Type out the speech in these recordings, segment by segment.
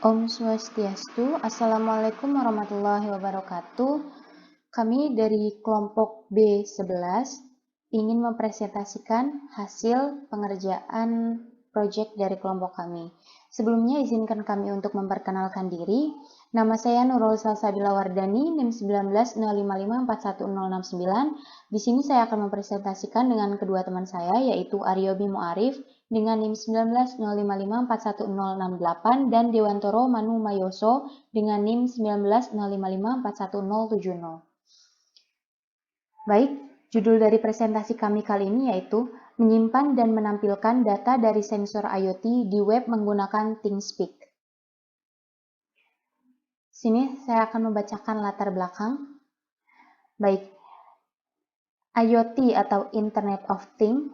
Om Swastiastu, Assalamualaikum warahmatullahi wabarakatuh. Kami dari kelompok B11 ingin mempresentasikan hasil pengerjaan proyek dari kelompok kami. Sebelumnya izinkan kami untuk memperkenalkan diri. Nama saya Nurul Salsabila Wardani, NIM 1905541069. Di sini saya akan mempresentasikan dengan kedua teman saya, yaitu Aryo Bimo Arif dengan NIM 1905541068 dan Dewantoro Manu Mayoso dengan NIM 1905541070. Baik, judul dari presentasi kami kali ini yaitu menyimpan dan menampilkan data dari sensor IoT di web menggunakan ThingSpeak. Sini saya akan membacakan latar belakang. Baik, IoT atau Internet of Things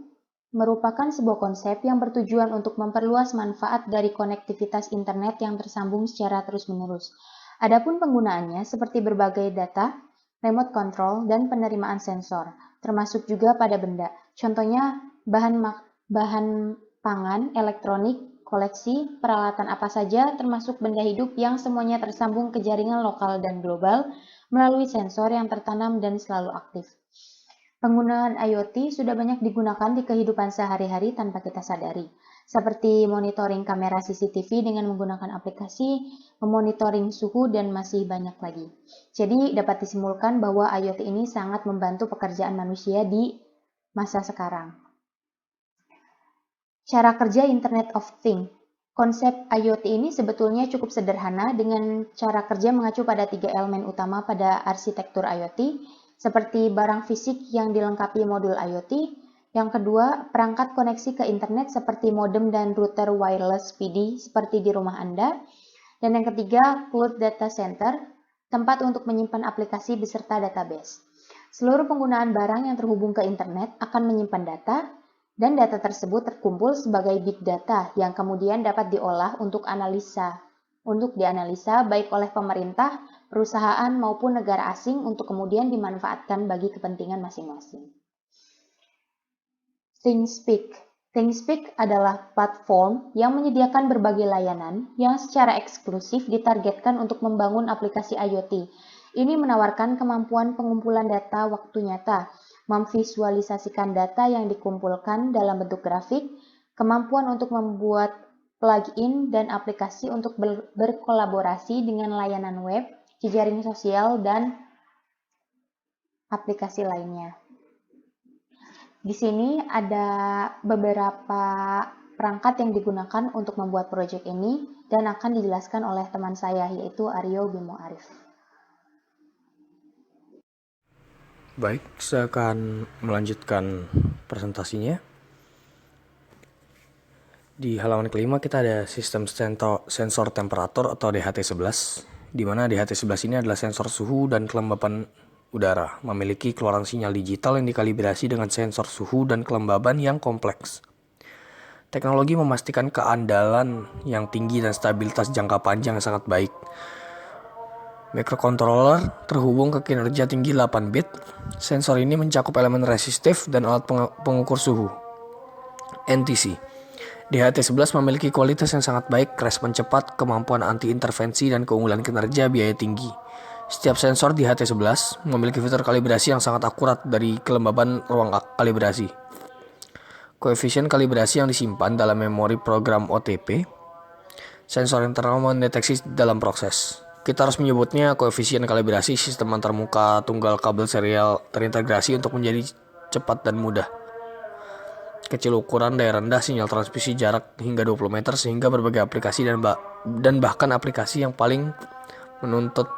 merupakan sebuah konsep yang bertujuan untuk memperluas manfaat dari konektivitas internet yang tersambung secara terus-menerus. Adapun penggunaannya seperti berbagai data, remote control, dan penerimaan sensor, termasuk juga pada benda. Contohnya bahan pangan, elektronik, koleksi, peralatan apa saja termasuk benda hidup yang semuanya tersambung ke jaringan lokal dan global melalui sensor yang tertanam dan selalu aktif. Penggunaan IoT sudah banyak digunakan di kehidupan sehari-hari tanpa kita sadari, seperti monitoring kamera CCTV dengan menggunakan aplikasi, memonitoring suhu, dan masih banyak lagi. Jadi dapat disimpulkan bahwa IoT ini sangat membantu pekerjaan manusia di masa sekarang. Cara kerja Internet of Things. Konsep IoT ini sebetulnya cukup sederhana dengan cara kerja mengacu pada 3 elemen utama pada arsitektur IoT, seperti barang fisik yang dilengkapi modul IoT. Yang kedua, perangkat koneksi ke internet seperti modem dan router wireless PD seperti di rumah Anda. Dan yang ketiga, cloud data center, tempat untuk menyimpan aplikasi beserta database. Seluruh penggunaan barang yang terhubung ke internet akan menyimpan data, dan data tersebut terkumpul sebagai big data yang kemudian dapat diolah untuk dianalisa baik oleh pemerintah, perusahaan maupun negara asing untuk kemudian dimanfaatkan bagi kepentingan masing-masing. ThingSpeak adalah platform yang menyediakan berbagai layanan yang secara eksklusif ditargetkan untuk membangun aplikasi IoT. Ini menawarkan kemampuan pengumpulan data waktu nyata, memvisualisasikan data yang dikumpulkan dalam bentuk grafik, kemampuan untuk membuat plugin dan aplikasi untuk berkolaborasi dengan layanan web, jejaring sosial, dan aplikasi lainnya. Di sini ada beberapa perangkat yang digunakan untuk membuat proyek ini dan akan dijelaskan oleh teman saya yaitu Aryo Bimo Arif. Baik, saya akan melanjutkan presentasinya. Di halaman kelima kita ada sistem sensor temperatur atau DHT11, di mana DHT11 ini adalah sensor suhu dan kelembapan udara, memiliki keluaran sinyal digital yang dikalibrasi dengan sensor suhu dan kelembaban yang kompleks. Teknologi memastikan keandalan yang tinggi dan stabilitas jangka panjang yang sangat baik. Microcontroller terhubung ke kinerja tinggi 8 bit. Sensor ini mencakup elemen resistif dan alat pengukur suhu, NTC. DHT11 memiliki kualitas yang sangat baik, respon cepat, kemampuan anti-intervensi, dan keunggulan kinerja biaya tinggi. Setiap sensor DHT11 memiliki fitur kalibrasi yang sangat akurat dari kelembaban ruang kalibrasi. Koefisien kalibrasi yang disimpan dalam memori program OTP. Sensor internal mendeteksi dalam proses. Kita harus menyebutnya koefisien kalibrasi sistem antarmuka tunggal kabel serial terintegrasi untuk menjadi cepat dan mudah. Kecil ukuran, daya rendah, sinyal transmisi jarak hingga 20 meter sehingga berbagai aplikasi dan bahkan aplikasi yang paling menuntut.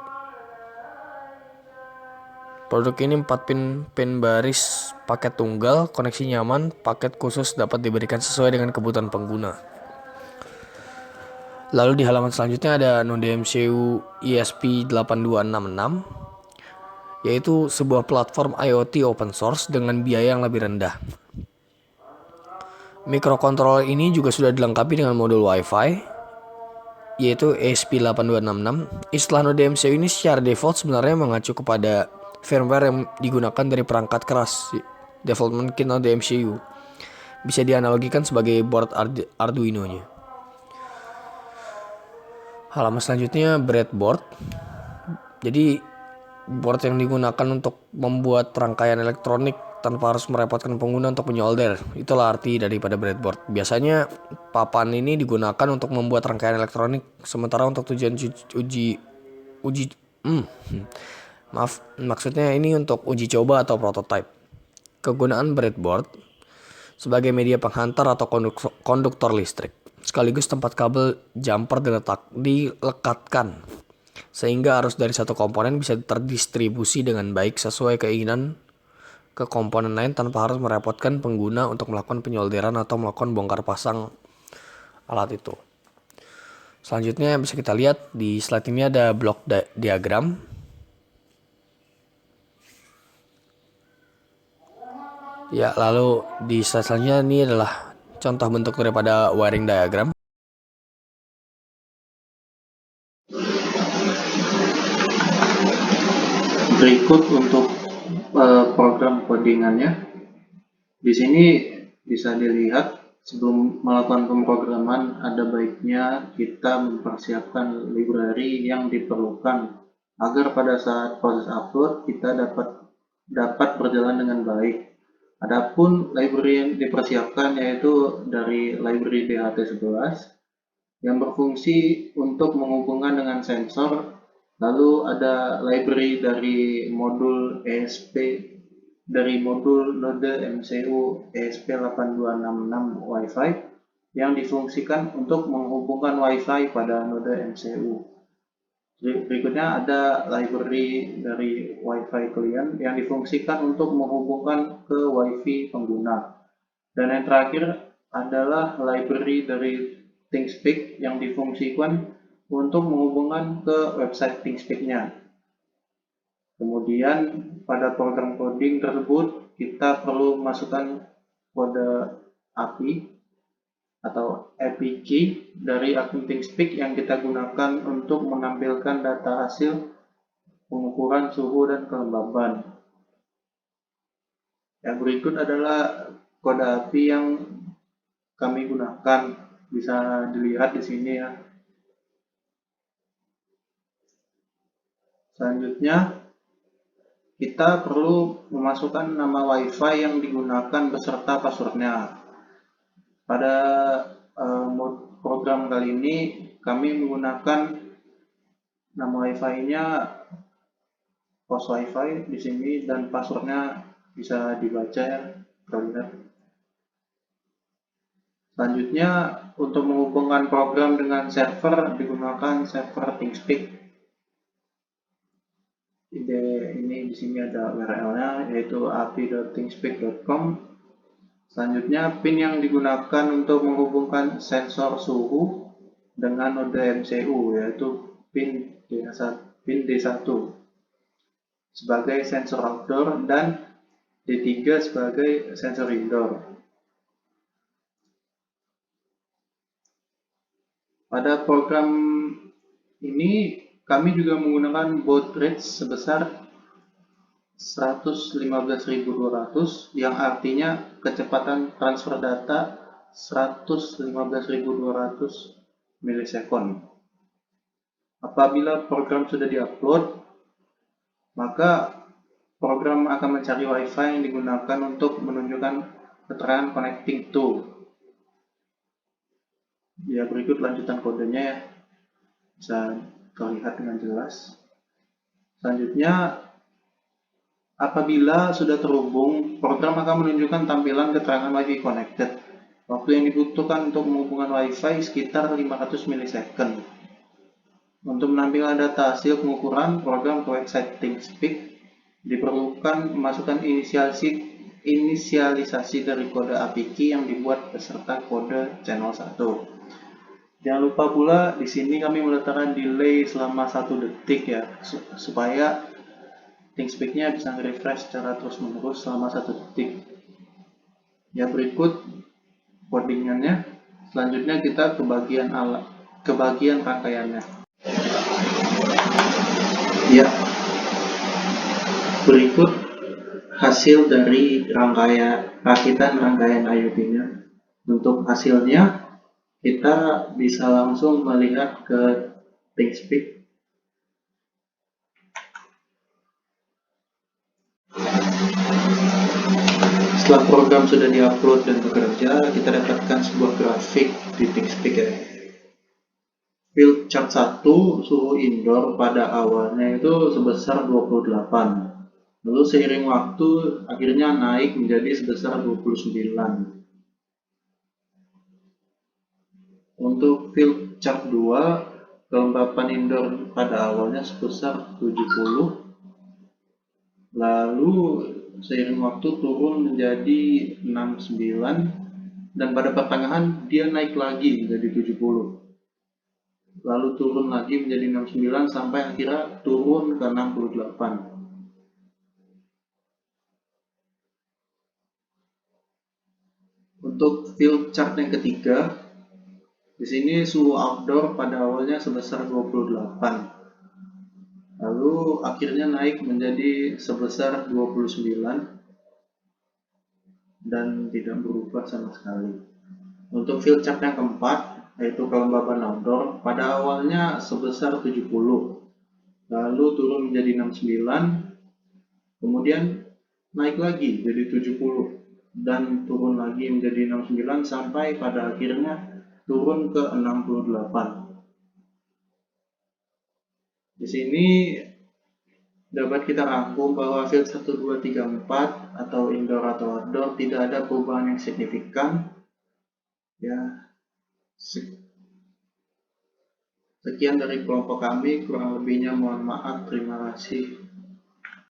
Produk ini 4 pin baris paket tunggal, koneksi nyaman, paket khusus dapat diberikan sesuai dengan kebutuhan pengguna. Lalu di halaman selanjutnya ada Node MCU ESP8266, yaitu sebuah platform IoT open source dengan biaya yang lebih rendah. Microcontroller ini juga sudah dilengkapi dengan modul Wi-Fi, yaitu ESP8266. Istilah Node MCU ini secara default sebenarnya mengacu kepada firmware yang digunakan dari perangkat keras development kit Node MCU. Bisa dianalogikan sebagai board Arduino-nya. Halaman selanjutnya breadboard. Jadi board yang digunakan untuk membuat rangkaian elektronik tanpa harus merepotkan pengguna untuk menyolder. Itulah arti daripada breadboard. Biasanya papan ini digunakan untuk membuat rangkaian elektronik, sementara untuk tujuan maksudnya ini untuk uji coba atau prototype. Kegunaan breadboard sebagai media penghantar atau konduktor listrik, sekaligus tempat kabel jumper dilekatkan, sehingga arus dari satu komponen bisa terdistribusi dengan baik sesuai keinginan ke komponen lain tanpa harus merepotkan pengguna untuk melakukan penyolderan atau melakukan bongkar pasang alat itu. Selanjutnya bisa kita lihat di slide ini ada block diagram. Ya, lalu di slide selanjutnya ini adalah contoh bentuk daripada wiring diagram. Berikut untuk program codingannya. Di sini bisa dilihat sebelum melakukan pemrograman ada baiknya kita mempersiapkan library yang diperlukan agar pada saat proses upload kita dapat berjalan dengan baik. Adapun library yang dipersiapkan yaitu dari library DHT11 yang berfungsi untuk menghubungkan dengan sensor. Lalu ada library dari modul node MCU ESP8266 Wi-Fi yang difungsikan untuk menghubungkan Wi-Fi pada node MCU. Berikutnya ada library dari Wi-Fi client yang difungsikan untuk menghubungkan ke Wi-Fi pengguna. Dan yang terakhir adalah library dari ThingSpeak yang difungsikan untuk menghubungkan ke website ThingSpeak-nya. Kemudian pada program coding tersebut kita perlu masukkan kode API atau API key dari akun ThingSpeak yang kita gunakan untuk menampilkan data hasil pengukuran suhu dan kelembaban. Yang berikut adalah kode API yang kami gunakan, bisa dilihat di sini ya. Selanjutnya kita perlu memasukkan nama Wi-Fi yang digunakan beserta passwordnya. Pada program kali ini kami menggunakan nama Wi-Fi-nya post Wi-Fi di sini dan passwordnya bisa dibaca ya, terlihat. Selanjutnya untuk menghubungkan program dengan server digunakan server ThingSpeak. Ini di sini ada URL-nya yaitu api.thingspeak.com. Selanjutnya pin yang digunakan untuk menghubungkan sensor suhu dengan node MCU yaitu pin D1 sebagai sensor outdoor dan D3 sebagai sensor indoor. Pada program ini kami juga menggunakan baud rate sebesar 115.200 yang artinya kecepatan transfer data 115.200 milisekund. Apabila program sudah diupload, maka program akan mencari Wi-Fi yang digunakan untuk menunjukkan keterangan connecting to. Ya, berikut lanjutan kodenya ya, bisa terlihat dengan jelas. Selanjutnya, apabila sudah terhubung, program akan menunjukkan tampilan keterangan Wi-Fi connected. Waktu yang dibutuhkan untuk menghubungkan Wi-Fi sekitar 500 milisekund. Untuk menampilkan data hasil pengukuran program ke website ThingSpeak, diperlukan memasukkan inisialisasi dari kode API key yang dibuat beserta kode channel 1. Jangan lupa pula di sini kami meletakkan delay selama 1 detik ya, supaya ThingSpeak-nya bisa refresh secara terus-menerus selama 1 detik. Ya, berikut codingannya. Selanjutnya kita ke bagian rangkaiannya. Ya, berikut hasil dari rakitan rangkaian IoT-nya. Untuk hasilnya kita bisa langsung melihat ke ThinkSpeak. Setelah program sudah diupload dan bekerja, kita dapatkan sebuah grafik di ThinkSpeak ya. Field chart 1 suhu indoor pada awalnya itu sebesar 28. Lalu seiring waktu akhirnya naik menjadi sebesar 29. Untuk field chart 2, kelembapan indoor pada awalnya sebesar 70. Lalu seiring waktu turun menjadi 69 dan pada pertengahan dia naik lagi menjadi 70. Lalu turun lagi menjadi 69 sampai akhirnya turun ke 68. Untuk field chart yang ketiga, di sini suhu outdoor pada awalnya sebesar 28. Lalu akhirnya naik menjadi sebesar 29 dan tidak berubah sama sekali. Untuk field chart yang keempat, yaitu kelembapan outdoor, pada awalnya sebesar 70, lalu turun menjadi 69, kemudian naik lagi jadi 70, dan turun lagi menjadi 69 sampai pada akhirnya turun ke 68. Di sini dapat kita rangkum bahwa field 1, 2, 3, 4 atau indoor atau outdoor tidak ada perubahan yang signifikan. Ya, sekian dari kelompok kami, kurang lebihnya mohon maaf, terima kasih.